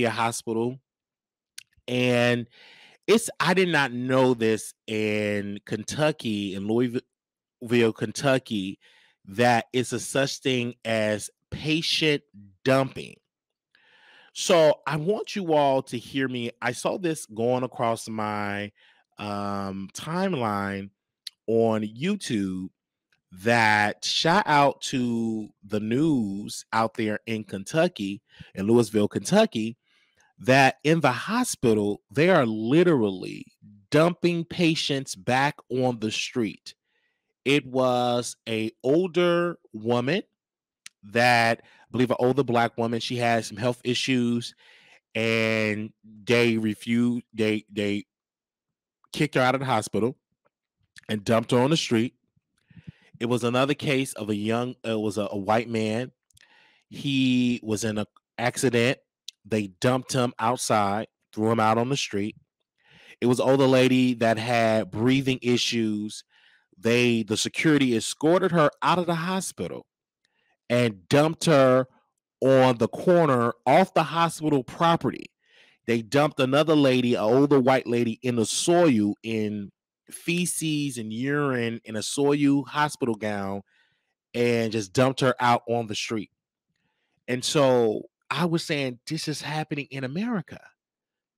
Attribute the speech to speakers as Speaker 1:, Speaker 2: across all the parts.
Speaker 1: Bethia Hospital, and I did not know this in Kentucky, in Louisville, Kentucky, that it's a such thing as patient dumping. So I want you all to hear me. I saw this going across my timeline on YouTube, that shout out to the news out there in Kentucky, in Louisville, Kentucky, that in the hospital, they are literally dumping patients back on the street. It was a older woman, that I believe an older Black woman. She had some health issues, and they refused. They kicked her out of the hospital and dumped her on the street. It was another case of it was a white man. He was in an accident. They dumped him outside, threw him out on the street. It was an older lady that had breathing issues. The security escorted her out of the hospital and dumped her on the corner off the hospital property. They dumped another lady, an older white lady, in the soil, in feces and urine, in a soil hospital gown, and just dumped her out on the street. And so I was saying, this is happening in America.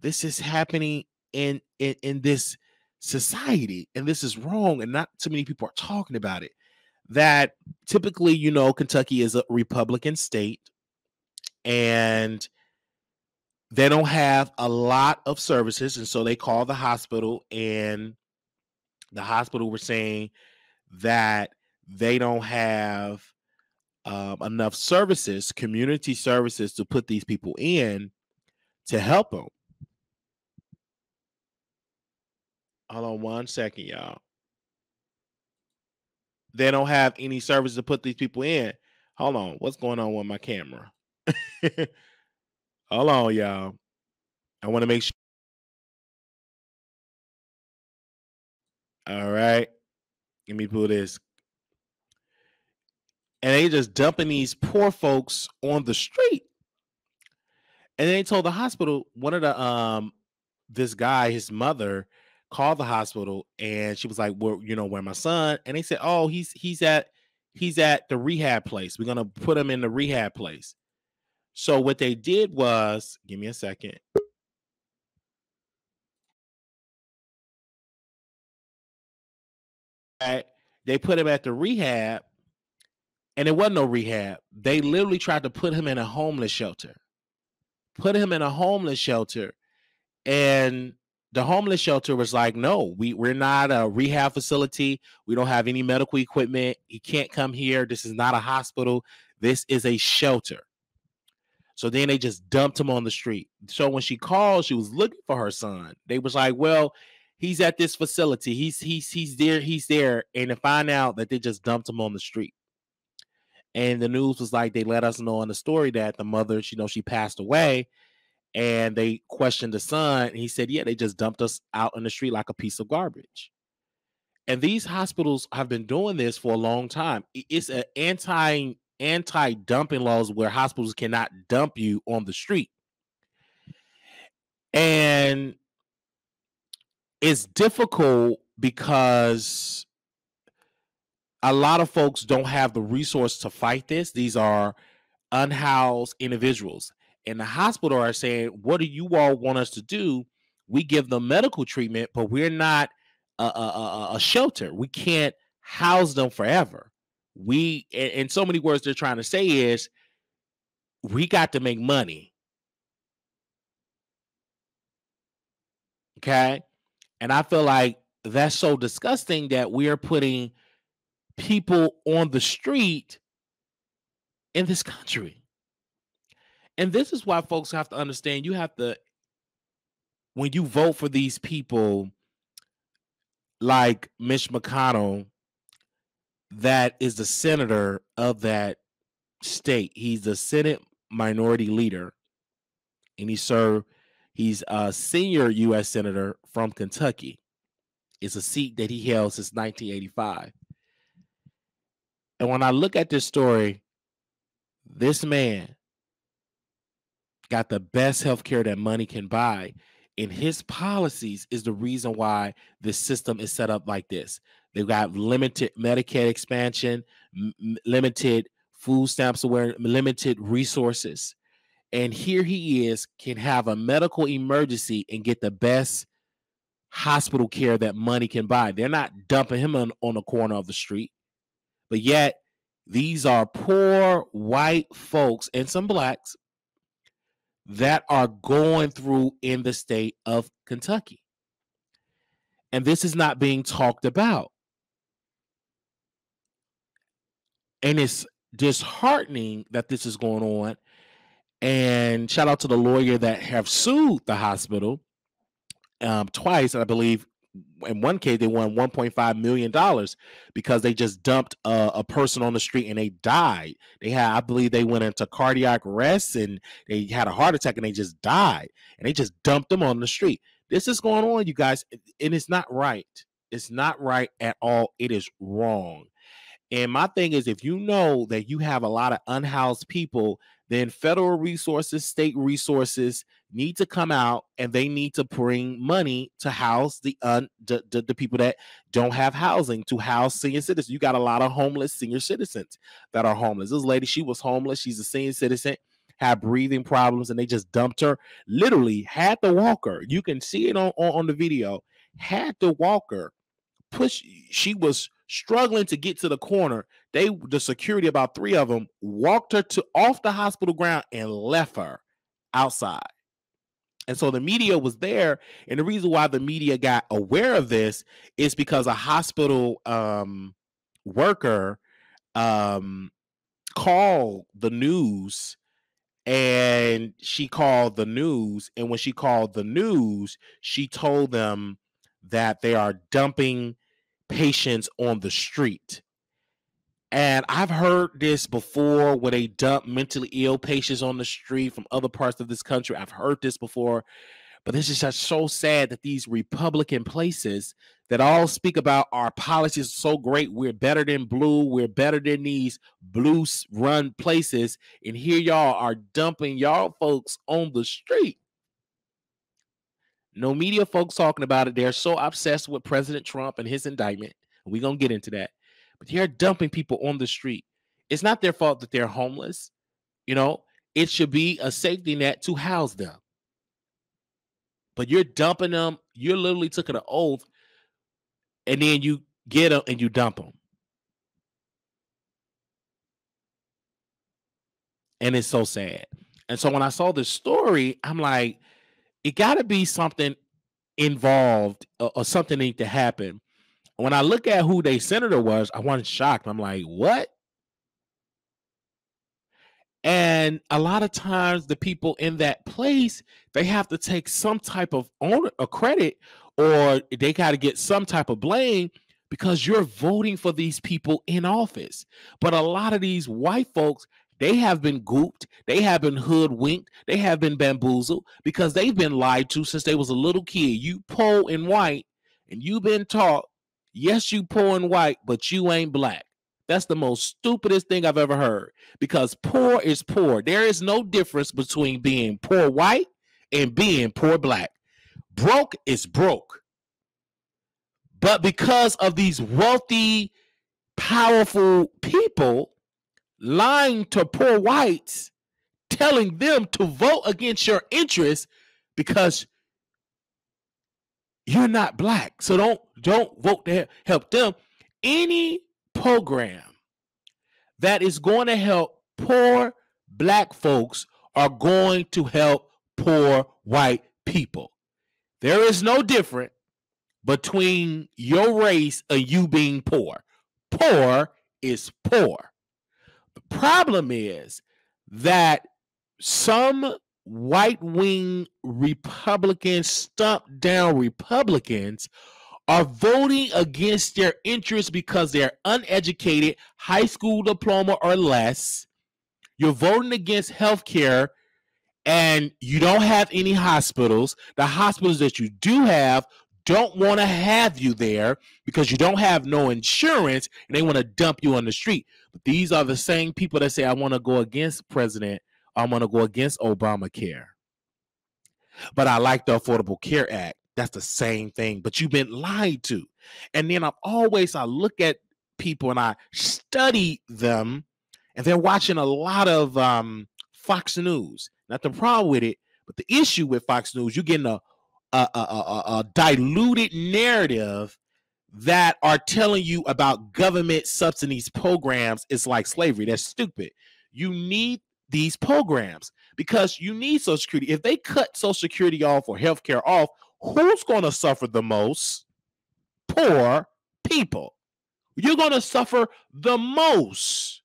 Speaker 1: This is happening in this society, and this is wrong, and not too many people are talking about it. That typically, Kentucky is a Republican state, and they don't have a lot of services, and so they called the hospital, and the hospital were saying that they don't have enough services, community services, to put these people in to help them. Hold on one second, y'all. They don't have any service to put these people in. Hold on. What's going on with my camera? Hold on, y'all. I want to make sure. All right. Let me pull this. And they just dumping these poor folks on the street. And they told the hospital, one of the this guy, his mother, called the hospital, and she was like, "Well, where my son?" And they said, "Oh, he's at the rehab place. We're gonna put him in the rehab place." So what they did was, give me a second. They put him at the rehab, and it wasn't no rehab. They literally tried to put him in a homeless shelter. Put him in a homeless shelter, and the homeless shelter was like, "No, we're not a rehab facility. We don't have any medical equipment. He can't come here. This is not a hospital. This is a shelter." So then they just dumped him on the street. So when she called, she was looking for her son. They was like, "Well, he's at this facility. He's there. He's there." And to find out that they just dumped him on the street. And the news was like, they let us know in the story that the mother, she passed away. And they questioned the son, and he said, "Yeah, they just dumped us out in the street like a piece of garbage." And these hospitals have been doing this for a long time. It's an anti-dumping laws where hospitals cannot dump you on the street. And it's difficult because a lot of folks don't have the resource to fight this. These are unhoused individuals. And the hospital are saying, "What do you all want us to do? We give them medical treatment, but we're not a shelter. We can't house them forever. In so many words, they're trying to say is, we got to make money." Okay. And I feel like that's so disgusting that we are putting people on the street in this country. And this is why folks have to understand, when you vote for these people like Mitch McConnell, that is the senator of that state. He's the Senate minority leader, and he's a senior U.S. senator from Kentucky. It's a seat that he held since 1985. And when I look at this story, this man got the best health care that money can buy. And his policies is the reason why the system is set up like this. They've got limited Medicaid expansion, limited food stamps aware, limited resources. And here he is, can have a medical emergency and get the best hospital care that money can buy. They're not dumping him on the corner of the street. But yet, these are poor white folks and some blacks that are going through in the state of Kentucky. And this is not being talked about. And it's disheartening that this is going on. And shout out to the lawyer that have sued the hospital twice. And I believe in one case, they won $1.5 million because they just dumped a person on the street and they died. I believe they went into cardiac arrest and they had a heart attack and they just died. And they just dumped them on the street. This is going on, you guys, and it's not right. It's not right at all. It is wrong. And my thing is, if you know that you have a lot of unhoused people, then federal resources, state resources need to come out and they need to bring money to house the people that don't have housing, to house senior citizens. You got a lot of homeless senior citizens that are homeless. This lady, she was homeless. She's a senior citizen, had breathing problems, and they just dumped her. Literally had the walker. You can see it on the video. Had the walker push. She was struggling to get to the corner. The security, about 3 of them, walked her off the hospital ground and left her outside. And so the media was there. And the reason why the media got aware of this is because a hospital worker called the news. And she called the news. And when she called the news, she told them that they are dumping patients on the street. And I've heard this before, where they dump mentally ill patients on the street from other parts of this country. I've heard this before, but this is just so sad that these Republican places that all speak about our policies are so great, we're better than blue, we're better than these blue run places, and here y'all are dumping y'all folks on the street. No media folks talking about it. They're so obsessed with President Trump and his indictment. We're going to get into that. But they're dumping people on the street. It's not their fault that they're homeless. You know, it should be a safety net to house them. But you're dumping them. You're literally taking an oath, and then you get them and you dump them. And it's so sad. And so when I saw this story, I'm like, it got to be something involved or something need to happen. When I look at who their senator was, I wasn't shocked. I'm like, what? And a lot of times the people in that place, they have to take some type of owner or credit, or they got to get some type of blame because you're voting for these people in office. But a lot of these white folks, they have been gooped, they have been hoodwinked, they have been bamboozled because they've been lied to since they was a little kid. You poor and white, and you've been taught, yes, you poor and white, but you ain't black. That's the most stupidest thing I've ever heard, because poor is poor. There is no difference between being poor white and being poor black. Broke is broke. But because of these wealthy, powerful people lying to poor whites, telling them to vote against your interests because you're not black, so don't vote to help them. Any program that is going to help poor black folks are going to help poor white people. There is no difference between your race and you being poor. Poor is poor. The problem is that some right-wing Republicans, stump-down Republicans, are voting against their interests because they're uneducated, high school diploma or less. You're voting against health care, and you don't have any hospitals. The hospitals that you do have don't want to have you there because you don't have no insurance, and they want to dump you on the street. But these are the same people that say, I want to go against President I'm going to go against Obamacare. But I like the Affordable Care Act. That's the same thing. But you've been lied to. And then I look at people and I study them, and they're watching a lot of Fox News. Not the problem with it, but the issue with Fox News, you're getting a diluted narrative that are telling you about government subsidies programs is like slavery. That's stupid. You need these programs because you need Social Security. If they cut Social Security off or healthcare off, who's going to suffer the most? Poor people. You're going to suffer the most.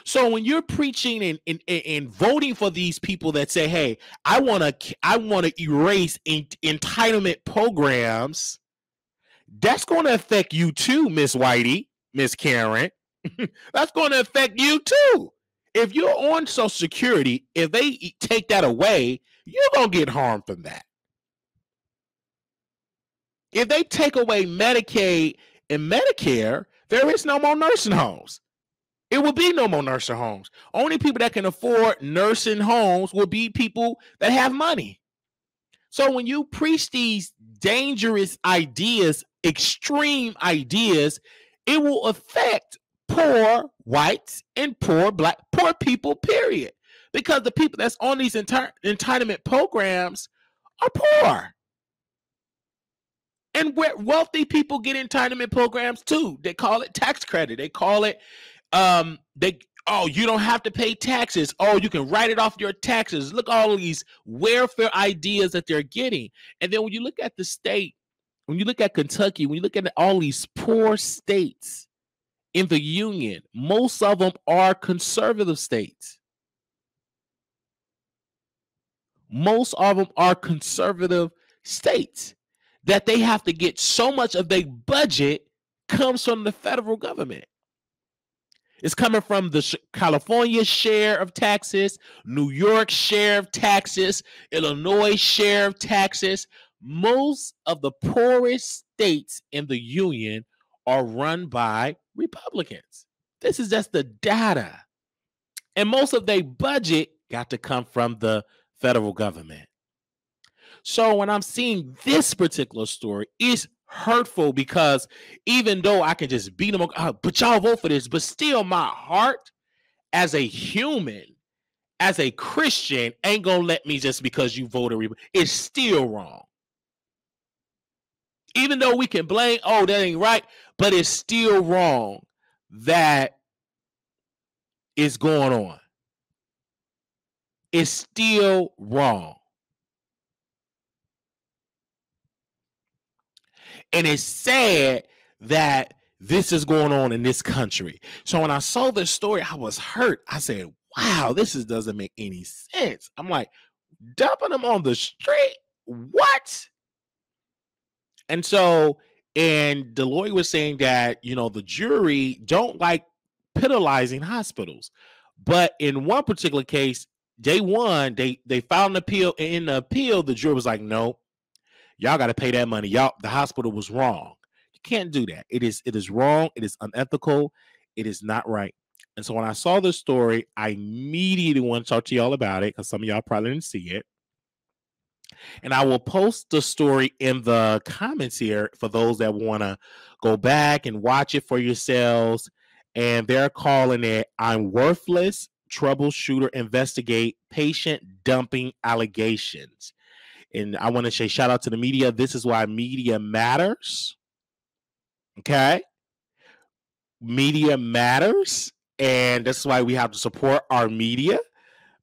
Speaker 1: So when you're preaching and voting for these people that say, "Hey, I want to erase entitlement programs," that's going to affect you too, Miss Whitey, Miss Karen. That's going to affect you too. If you're on Social Security, if they take that away, you're going to get harmed from that. If they take away Medicaid and Medicare, there is no more nursing homes. It will be no more nursing homes. Only people that can afford nursing homes will be people that have money. So when you preach these dangerous ideas, extreme ideas, it will affect poor whites and poor black, poor people, period. Because the people that's on these entitlement programs are poor. And wealthy people get entitlement programs too. They call it tax credit. They call it, you don't have to pay taxes. Oh, you can write it off your taxes. Look, all of these welfare ideas that they're getting. And then when you look at the state, when you look at Kentucky, when you look at all these poor states in the union, most of them are conservative states. Most of them are conservative states that they have to get so much of their budget comes from the federal government. It's coming from the California share of taxes, New York share of taxes, Illinois share of taxes. Most of the poorest states in the union are run by Republicans. This is just the data. And most of their budget got to come from the federal government. So when I'm seeing this particular story, it's hurtful because even though I can just beat them, but y'all vote for this, but still my heart as a human, as a Christian, ain't gonna let me just because you voted. It's still wrong. Even though we can blame, that ain't right, but it's still wrong that is going on. It's still wrong. And it's sad that this is going on in this country. So when I saw this story, I was hurt. I said, wow, doesn't make any sense. I'm like, dumping them on the street? What? And so, and the lawyer was saying that, the jury don't like penalizing hospitals. But in one particular case, they won. They filed an appeal. And in the appeal, the jury was like, no. Y'all got to pay that money. The hospital was wrong. You can't do that. It is wrong. It is unethical. It is not right. And so when I saw this story, I immediately want to talk to y'all about it because some of y'all probably didn't see it. And I will post the story in the comments here for those that want to go back and watch it for yourselves. And they're calling it, "I'm Worthless, Troubleshooter Investigate Patient Dumping Allegations." And I want to say shout out to the media. This is why media matters. Okay? Media matters. And that's why we have to support our media,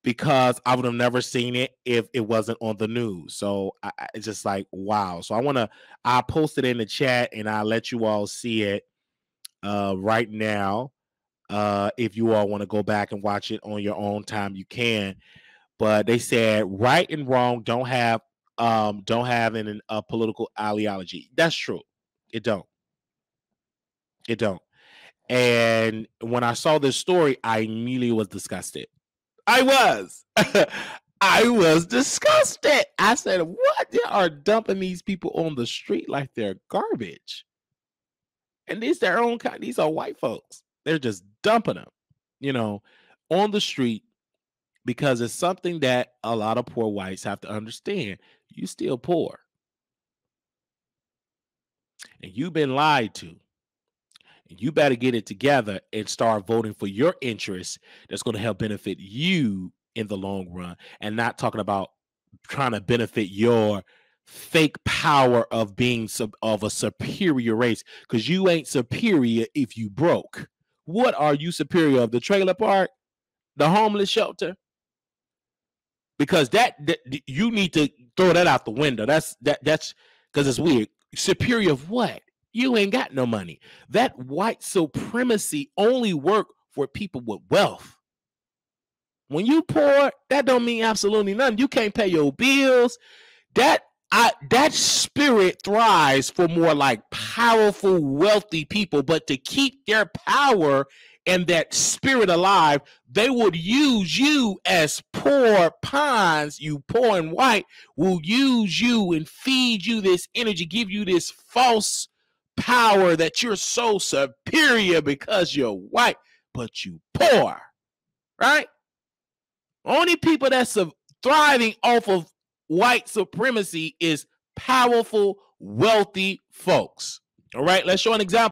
Speaker 1: because I would have never seen it if it wasn't on the news. So it's just like, wow. So I'll post it in the chat and I'll let you all see it right now. If you all want to go back and watch it on your own time, you can. But they said right and wrong don't have a political ideology. That's true. It don't. And when I saw this story, I immediately was disgusted. I was disgusted. I said, what? They are dumping these people on the street like they're garbage. And these their own kind. These are white folks. They're just dumping them, on the street. because it's something that a lot of poor whites have to understand. You still poor, and you've been lied to. And you better get it together and start voting for your interests that's going to help benefit you in the long run, and not talking about trying to benefit your fake power of being of a superior race, because you ain't superior if you broke. What are you superior of? The trailer park? The homeless shelter? Because that you need to throw that out the window. That's because it's weird. Superior of what? You ain't got no money. That white supremacy only work for people with wealth. When you poor, that don't mean absolutely nothing. You can't pay your bills. That spirit thrives for more like powerful, wealthy people. But to keep their power and that spirit alive, they would use you as poor pawns. You poor and white will use you and feed you this energy, give you this false power that you're so superior because you're white, but you poor, right? Only people that's thriving off of white supremacy is powerful, wealthy folks. All right, let's show an example.